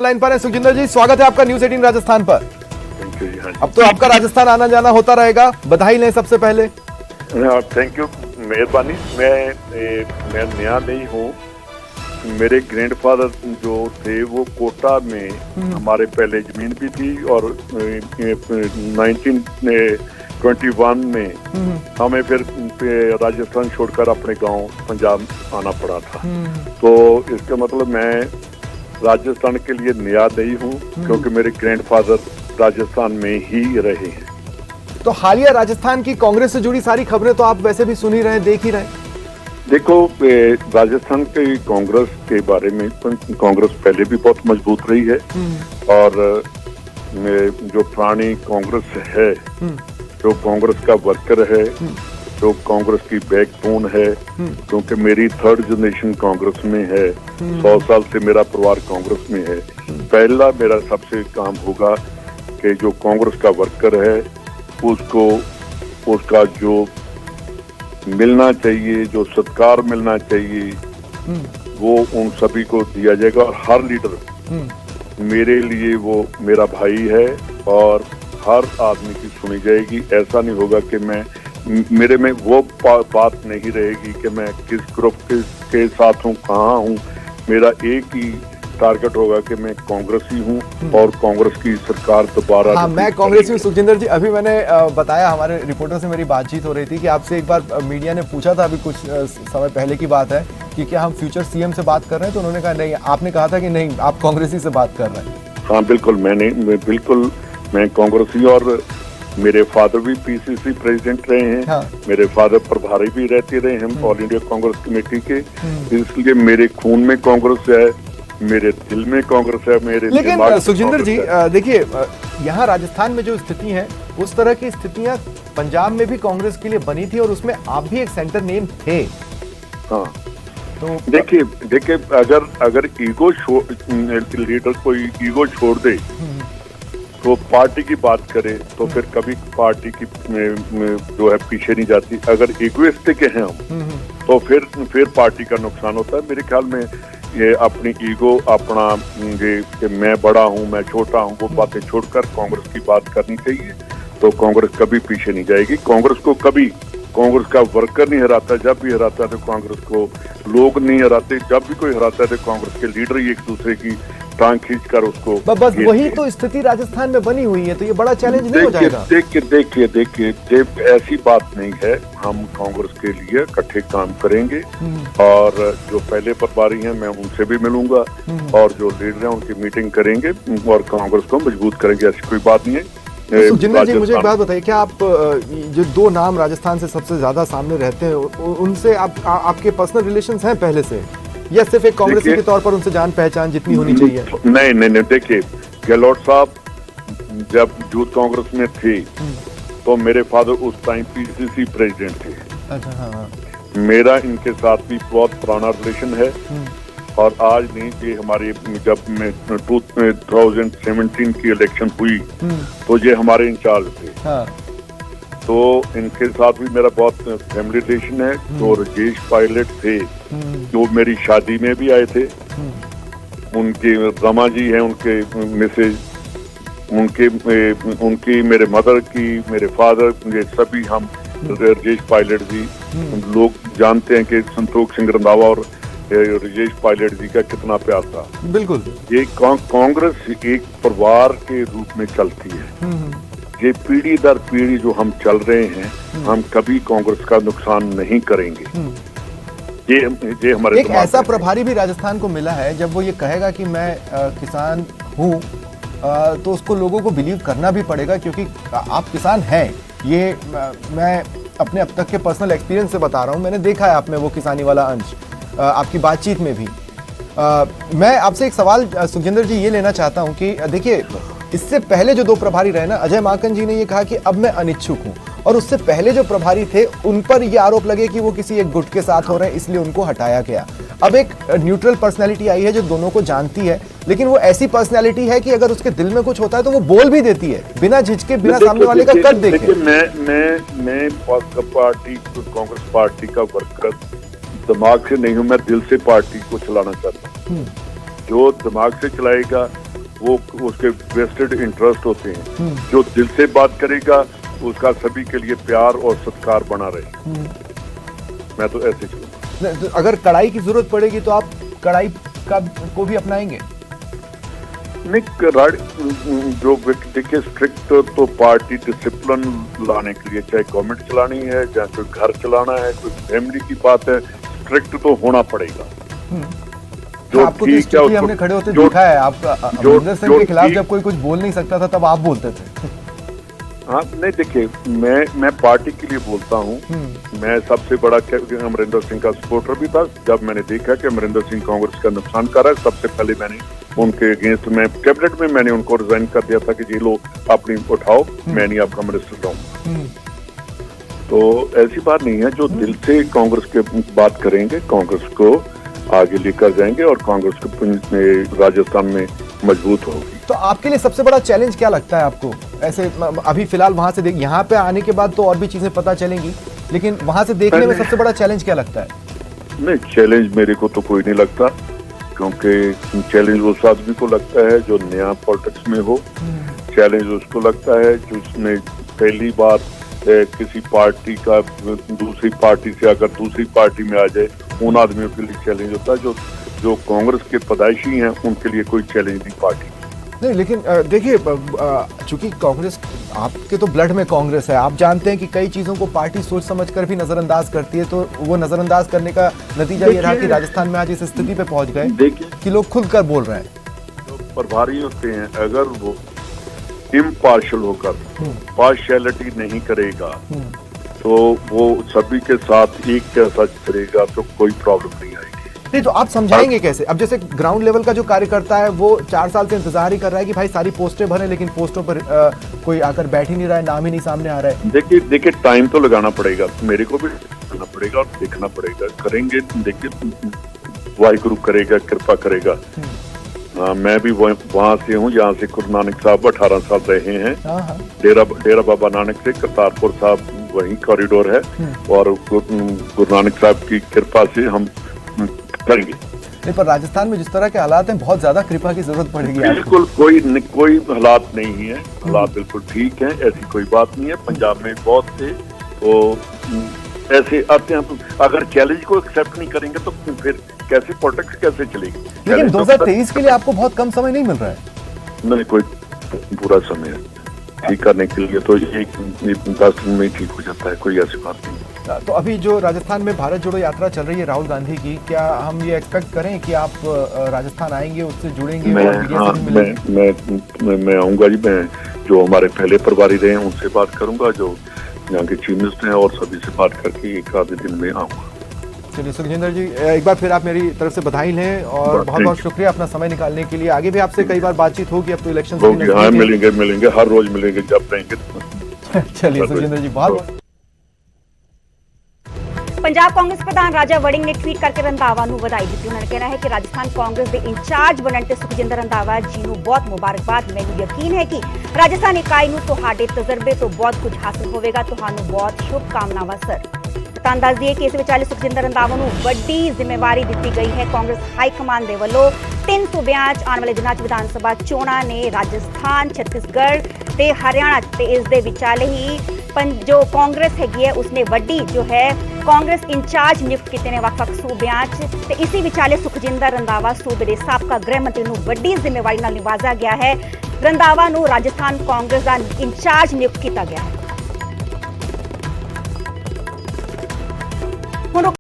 Line पर है सुखजिंदर जी, स्वागत है आपका न्यूज 18 राजस्थान पर। थैंक यू जी। हाँ अब तो आपका राजस्थान आना जाना होता रहेगा, बधाई लें सबसे पहले। थैंक यू, मेहरबानी। मैं नया नहीं हूँ। मेरे ग्रैंडफादर जो थे वो कोटा में हमारे पहले जमीन भी थी और 1921 में हमें फिर राजस्थान छोड़कर अपने गांव पंजाब आना पड़ा था। तो इसका मतलब मैं राजस्थान के लिए नया नहीं हूँ, क्योंकि मेरे ग्रैंडफादर राजस्थान में ही रहे हैं। तो हालिया राजस्थान की कांग्रेस से जुड़ी सारी खबरें तो आप वैसे भी सुन ही रहे, देख ही रहे। देखो, राजस्थान की कांग्रेस के बारे में, कांग्रेस पहले भी बहुत मजबूत रही है और जो पुरानी कांग्रेस है, जो कांग्रेस का वर्कर है, जो कांग्रेस की बैकबोन है, क्योंकि मेरी 3rd जनरेशन कांग्रेस में है, 100 साल से मेरा परिवार कांग्रेस में है। पहला मेरा सबसे काम होगा कि जो कांग्रेस का वर्कर है उसको उसका जो मिलना चाहिए, जो सत्कार मिलना चाहिए, वो उन सभी को दिया जाएगा। और हर लीडर मेरे लिए वो मेरा भाई है और हर आदमी की सुनी जाएगी। ऐसा नहीं होगा कि मेरे में वो बात नहीं रहेगी कि मैं किस ग्रुप के साथ हूँ, कहाँ हूँ। मेरा एक ही टारगेट होगा कि मैं कांग्रेसी हूँ और कांग्रेस की सरकार दोबारा। हाँ, मैं कांग्रेसी हूँ सुखजिंदर जी। अभी मैंने बताया, हमारे रिपोर्टर से मेरी बातचीत हो रही थी कि आपसे एक बार मीडिया ने पूछा था, अभी कुछ समय पहले की बात है, कि क्या हम फ्यूचर सीएम से बात कर रहे हैं, तो उन्होंने कहा नहीं। आपने कहा था कि नहीं, आप कांग्रेसी से बात कर रहे हैं। हाँ बिल्कुल, मैं कांग्रेसी और मेरे फादर भी पीसीसी प्रेसिडेंट रहे हैं। हाँ। मेरे फादर प्रभारी भी रहते रहे हैं ऑल इंडिया कांग्रेस कमेटी के। इसलिए मेरे खून में कांग्रेस है, मेरे दिल में कांग्रेस है, मेरे। लेकिन सुखजिंदर जी देखिए, यहाँ राजस्थान में जो स्थिति है, उस तरह की स्थितियां पंजाब में भी कांग्रेस के लिए बनी थी और उसमें आप भी एक सेंटर नेम थे। हाँ, तो देखिए अगर ईगो लीडर कोई ईगो छोड़ दे तो पार्टी की बात करे तो फिर कभी पार्टी की जो है पीछे नहीं जाती। अगर इगोइस्टिक हैं हम तो फिर पार्टी का नुकसान होता है। मेरे ख्याल में ये अपनी ईगो, अपना ये कि मैं बड़ा हूँ, मैं छोटा हूँ, वो बातें छोड़कर कांग्रेस की बात करनी चाहिए। तो कांग्रेस कभी पीछे नहीं जाएगी। कांग्रेस का वर्कर नहीं हराता। जब भी हराता है तो कांग्रेस को लोग नहीं हराते। जब भी कोई हराता है तो कांग्रेस के लीडर ही एक दूसरे की टांग खींचकर उसको। बस वही तो स्थिति राजस्थान में बनी हुई है, तो ये बड़ा चैलेंज नहीं हो जाएगा? देखिए, ऐसी बात नहीं है। हम कांग्रेस के लिए इकट्ठे काम करेंगे और जो पहले प्रभारी हैं मैं उनसे भी मिलूंगा और जो लीडर हैं उनकी मीटिंग करेंगे और कांग्रेस को मजबूत करेंगे। ऐसी कोई बात नहीं है। सुखजिंदर जी, मुझे एक बात बताइए, क्या आप जो 2 नाम राजस्थान से सबसे ज्यादा सामने रहते हैं, उनसे आपके पर्सनल रिलेशंस हैं पहले से, या सिर्फ एक कांग्रेसी के तौर पर उनसे जान पहचान जितनी होनी चाहिए? नहीं, देखिए, गहलोत साहब जब यूथ कांग्रेस में थे तो मेरे फादर उस टाइम पीसीसी प्रेसिडेंट थे। अच्छा, हाँ। मेरा इनके साथ भी बहुत पुराना रिलेशन है और आज नहीं, ये हमारे जब 2017 की इलेक्शन हुई तो ये हमारे इंचार्ज थे। हाँ। तो इनके साथ भी मेरा बहुत फैमिली रिलेशन है। तो राजेश पायलट थे जो मेरी शादी में भी आए थे। उनके रमा जी हैं, उनके मिसेज, उनकी मेरे मदर की, मेरे फादर, ये सभी हम राजेश पायलट जी, लोग जानते हैं कि संतोष सिंह रंधावा और राजेश पायलट जी का कितना प्यार था। बिल्कुल, ये कांग्रेस एक परिवार के रूप में चलती है। ये पीढ़ी दर पीढ़ी जो हम चल रहे हैं, हम कभी कांग्रेस का नुकसान नहीं करेंगे। ये हमारे एक ऐसा प्रभारी भी राजस्थान को मिला है, जब वो ये कहेगा कि मैं किसान हूँ, तो उसको लोगों को बिलीव करना भी पड़ेगा, क्योंकि आप किसान हैं। ये मैं अपने अब तक के पर्सनल एक्सपीरियंस से बता रहा हूँ। मैंने देखा है आप में वो किसानी वाला अंश, आपकी बातचीत में भी। मैं आपसे एक सवाल सुखजिंदर जी ये लेना चाहता हूं कि देखिए, इससे पहले जो 2 प्रभारी रहे ना, अजय माकन जी ने ये कहा कि अब मैं अनिच्छुक हूं, और उससे पहले जो प्रभारी थे उन पर ये आरोप लगे कि वो किसी एक गुट के साथ हो रहे हैं, इसलिए उनको हटाया गया। अब एक न्यूट्रल पर्सनैलिटी आई है जो दोनों को जानती है, लेकिन वो ऐसी पर्सनैलिटी है कि अगर उसके दिल में कुछ होता है तो वो बोल भी देती है, बिना झिझके, बिना सामने वाले का कद देखे। मैं कांग्रेस पार्टी का वर्कर दिमाग से नहीं हूं, मैं दिल से पार्टी को चलाना चाहता हूं। जो दिमाग से चलाएगा वो उसके वेस्टेड इंटरेस्ट होते हैं। जो दिल से बात करेगा उसका सभी के लिए प्यार और सत्कार बना रहे। मैं तो ऐसे चलूंगा। तो अगर कड़ाई की जरूरत पड़ेगी तो आप कड़ाई का को भी अपनाएंगे? नहीं, जो देखिए स्ट्रिक्ट तो पार्टी डिसिप्लिन लाने के लिए, चाहे गवर्नमेंट चलानी है, चाहे कोई घर चलाना है, कोई फैमिली की बात है, स्ट्रिक्ट तो होना पड़ेगा। जो आपको तो स्ट्रिक्टली हमने खड़े होते देखा है। आप अमरिंदर सिंह के खिलाफ जब कोई कुछ बोल नहीं सकता था तब आप बोलते थे। हाँ, नहीं देखिए, मैं पार्टी के लिए बोलता हूँ। मैं सबसे बड़ा अमरिंदर सिंह का सपोर्टर भी था। जब मैंने देखा कि अमरिंदर सिंह कांग्रेस का नुकसान कर रहा है, सबसे पहले मैंने उनके अगेंस्ट में कैबिनेट में मैंने उनको रिजाइन कर दिया था कि ये लो अपनी उठाओ, मैं नहीं आपका मिनिस्टर रहूंगा। तो ऐसी बात नहीं है। जो दिल से कांग्रेस के बात करेंगे, कांग्रेस को आगे लेकर जाएंगे और कांग्रेस को राजस्थान में मजबूत होगी। तो आपके लिए सबसे बड़ा चैलेंज क्या लगता है आपको? ऐसे अभी फिलहाल वहां से यहाँ पे आने के बाद तो और भी चीजें पता चलेंगी, लेकिन वहां से देखने में सबसे बड़ा चैलेंज क्या लगता है? नहीं, चैलेंज मेरे को तो कोई नहीं लगता, क्योंकि चैलेंज उस आदमी को लगता है जो नया पॉलिटिक्स में हो। चैलेंज उसको लगता है जिसने पहली बार किसी पार्टी का दूसरी पार्टी से अगर दूसरी पार्टी में आ जाए, उन आदमियों के लिए चैलेंज होता है। जो कांग्रेस के पैदाइशी हैं उनके लिए कोई चैलेंज नहीं पार्टी नहीं। लेकिन देखिए, चूंकि कांग्रेस आपके तो ब्लड में कांग्रेस है, आप जानते हैं कि कई चीजों को पार्टी सोच समझकर भी नजरअंदाज करती है। तो वो नजरअंदाज करने का नतीजा ये रहा कि राजस्थान में आज इस स्थिति पे पहुंच गए कि लोग खुलकर बोल रहे हैं। जो प्रभारी होते हैं, अगर वो इम्पार्शियल होकर पार्शियलिटी नहीं करेगा तो वो सभी के साथ एक जैसा करेगा तो कोई प्रॉब्लम नहीं आएगी। नहीं, तो आप समझाएंगे कैसे? अब जैसे ग्राउंड लेवल का जो कार्यकर्ता है वो 4 साल से इंतजार ही कर रहा है कि भाई सारी पोस्टें भरे, लेकिन पोस्टों पर कोई आकर बैठ ही नहीं रहा है, नाम ही नहीं सामने आ रहा है। देखिए टाइम तो लगाना पड़ेगा, मेरे को भी करना पड़ेगा और देखना पड़ेगा। करेंगे, देखिए वाहिगुरु करेगा, कृपा करेगा। मैं भी वहाँ से हूँ जहाँ से गुरु नानक साहब 18 साल रहे हैं। डेरा बाबा नानक से करतारपुर साहब वही कॉरिडोर है, और गुरु नानक साहब की कृपा से हम करेंगे। नहीं, पर राजस्थान में जिस तरह के हालात हैं, बहुत ज्यादा कृपा की जरूरत पड़ेगी। बिल्कुल कोई हालात नहीं है, हालात बिल्कुल ठीक हैं, ऐसी कोई बात नहीं है। पंजाब में बहुत से तो ऐसे आते हैं। अगर चैलेंज को एक्सेप्ट नहीं करेंगे तो फिर कैसे पॉलिटिक्स कैसे चलेगी? लेकिन 2023 के लिए आपको बहुत कम समय नहीं मिल रहा है। नहीं, कोई पूरा समय है ठीक करने के लिए, तो एक 10 दिन में ठीक हो जाता है, कोई ऐसी बात नहीं। तो अभी जो राजस्थान में भारत जोड़ो यात्रा चल रही है राहुल गांधी की, क्या हम ये एक्सपेक्ट करें कि आप राजस्थान आएंगे, उससे जुड़ेंगे? मैं आऊंगा जी। मैं जो हमारे पहले प्रभारी रहे हैं उनसे बात करूंगा, जो यहाँ के चीफ मिनिस्टर हैं, और सभी से बात करके एक आधे दिन में आऊंगा। चलिए सुखजिंदर जी, एक बार फिर आप मेरी तरफ से बधाई लें और बहुत बहुत शुक्रिया अपना समय निकालने के लिए। आगे भी आपसे कई बार बातचीत होगी, अब तो इलेक्शन मिलेंगे, हर रोज मिलेंगे जब रहेंगे। चलिए सुखजिंदर जी, बहुत ਪੰਜਾਬ ਕਾਂਗਰਸ ਪ੍ਰਧਾਨ ਰਾਜਾ ਵੜਿੰਗ ਨੇ ਟਵੀਟ ਕਰਕੇ ਰੰਧਾਵਾ ਨੂੰ ਵਧਾਈ ਦਿੱਤੀ। ਉਹਨਾਂ ਨੇ ਕਿਹਾ ਹੈ ਕਿ ਰਾਜਸਥਾਨ ਕਾਂਗਰਸ ਦੇ ਇੰਚਾਰਜ ਬਣਨ ਤੇ ਸੁਖਜਿੰਦਰ ਰੰਧਾਵਾ ਜੀ ਨੂੰ ਬਹੁਤ ਮੁਬਾਰਕਬਾਦ। ਮੈਨੂੰ ਯਕੀਨ ਹੈ ਕਿ ਰਾਜਸਥਾਨ ਇਕਾਈ ਨੂੰ ਤੁਹਾਡੇ ਤਜਰਬੇ ਤੋਂ ਬਹੁਤ ਕੁਝ ਹਾਸਲ ਹੋਵੇਗਾ। ਤੁਹਾਨੂੰ ਬਹੁਤ ਸ਼ੁਭਕਾਮਨਾਵਾਂ ਸਰ। ਤੁਹਾਨੂੰ ਦੱਸ ਦਈਏ ਕਿ ਇਸ ਵਿਚਾਲੇ ਸੁਖਜਿੰਦਰ ਰੰਧਾਵਾ ਨੂੰ ਵੱਡੀ ਜ਼ਿੰਮੇਵਾਰੀ ਦਿੱਤੀ ਗਈ ਹੈ। ਕਾਂਗਰਸ ਹਾਈ ਕਮਾਂਡ ਦੇ ਵੱਲੋਂ 3 ਸੂਬਿਆਂ 'ਚ ਆਉਣ ਵਾਲੇ ਦਿਨਾਂ 'ਚ ਵਿਧਾਨ ਸਭਾ ਚੋਣਾਂ ਨੇ। ਰਾਜਸਥਾਨ, ਛੱਤੀਸਗੜ੍ਹ ਤੇ ਹਰਿਆਣਾ ਤੇ ਇਸ ਦੇ ਵਿਚਾਲੇ ਹੀ जो कांग्रेस हैगी है उसने वड्डी जो है कांग्रेस इंचार्ज नियुक्त किए ने ਵੱਖ-ਵੱਖ सूबियां च। इसी विचाले सुखजिंदर रंधावा सूबे के साबका गृह मंत्री ਨੂੰ ਵੱਡੀ ਜ਼ਿੰਮੇਵਾਰੀ ਨਾਲ ਨਿਵਾਜ਼ਿਆ ਗਿਆ ਹੈ। रंधावा ਨੂੰ राजस्थान कांग्रेस का इंचार्ज नियुक्त किया गया है।